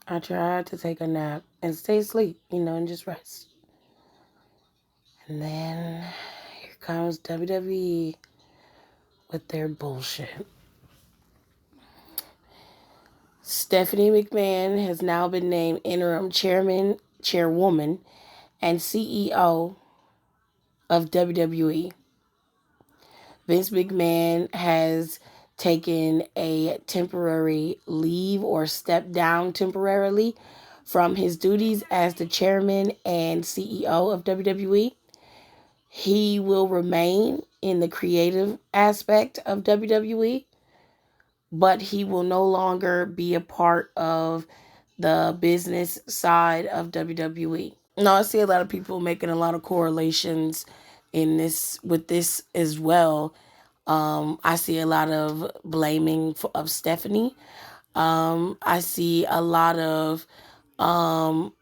I tried to take a nap and stay asleep, and just rest. And then here comes WWE with their bullshit. Stephanie McMahon has now been named interim chairwoman, and CEO of WWE. Vince McMahon has taken a temporary leave or stepped down temporarily from his duties as the chairman and CEO of WWE. He will remain in the creative aspect of WWE, but he will no longer be a part of the business side of WWE. Now, I see a lot of people making a lot of correlations in this with this as well. I see a lot of blaming of Stephanie. I see a lot of um,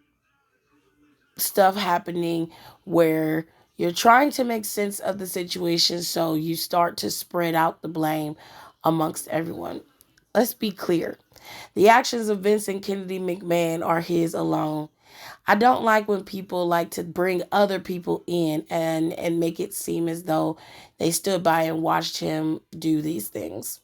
stuff happening where you're trying to make sense of the situation, so you start to spread out the blame amongst everyone. Let's be clear. The actions of Vincent Kennedy McMahon are his alone. I don't like when people like to bring other people in and make it seem as though they stood by and watched him do these things.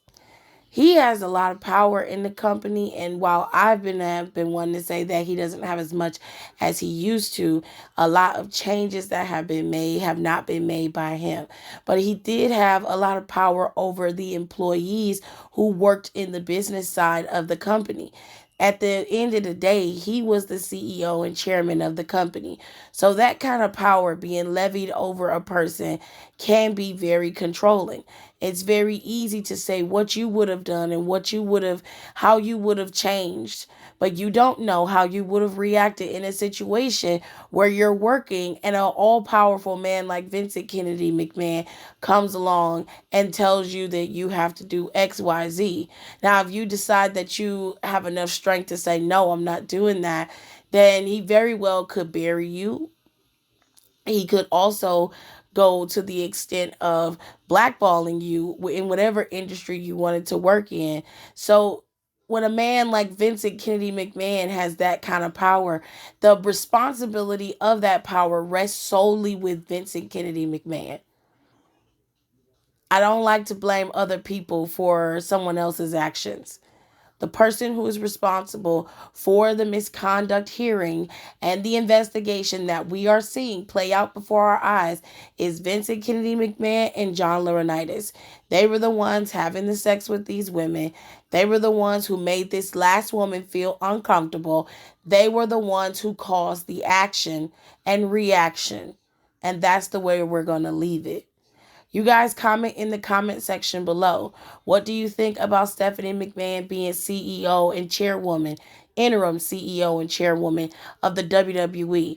He has a lot of power in the company, and while I've been one to say that he doesn't have as much as he used to, a lot of changes that have been made have not been made by him. But he did have a lot of power over the employees who worked in the business side of the company. At the end of the day, he was the CEO and chairman of the company. So that kind of power being levied over a person can be very controlling. It's very easy to say what you would have done and how you would have changed, but you don't know how you would have reacted in a situation where you're working and an all powerful man like Vincent Kennedy McMahon comes along and tells you that you have to do XYZ. Now, if you decide that you have enough strength to say, no, I'm not doing that, then he very well could bury you. He could also go to the extent of blackballing you in whatever industry you wanted to work in. So when a man like Vincent Kennedy McMahon has that kind of power, the responsibility of that power rests solely with Vincent Kennedy McMahon. I don't like to blame other people for someone else's actions. The person who is responsible for the misconduct hearing and the investigation that we are seeing play out before our eyes is Vincent Kennedy McMahon and John Laurinaitis. They were the ones having the sex with these women. They were the ones who made this last woman feel uncomfortable. They were the ones who caused the action and reaction. And that's the way we're going to leave it. You guys comment in the comment section below. What do you think about Stephanie McMahon being CEO and chairwoman, interim CEO and chairwoman of the WWE?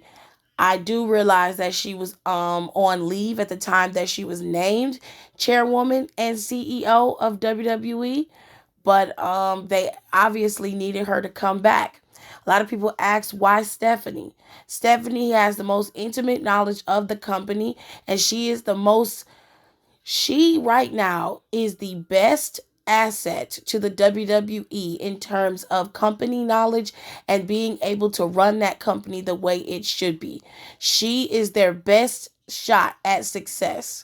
I do realize that she was on leave at the time that she was named chairwoman and CEO of WWE, but they obviously needed her to come back. A lot of people ask why Stephanie. Stephanie has the most intimate knowledge of the company, and she right now is the best asset to the WWE in terms of company knowledge and being able to run that company the way it should be. She is their best shot at success.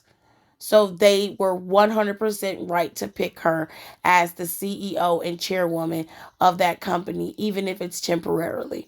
So they were 100% right to pick her as the CEO and chairwoman of that company, even if it's temporarily.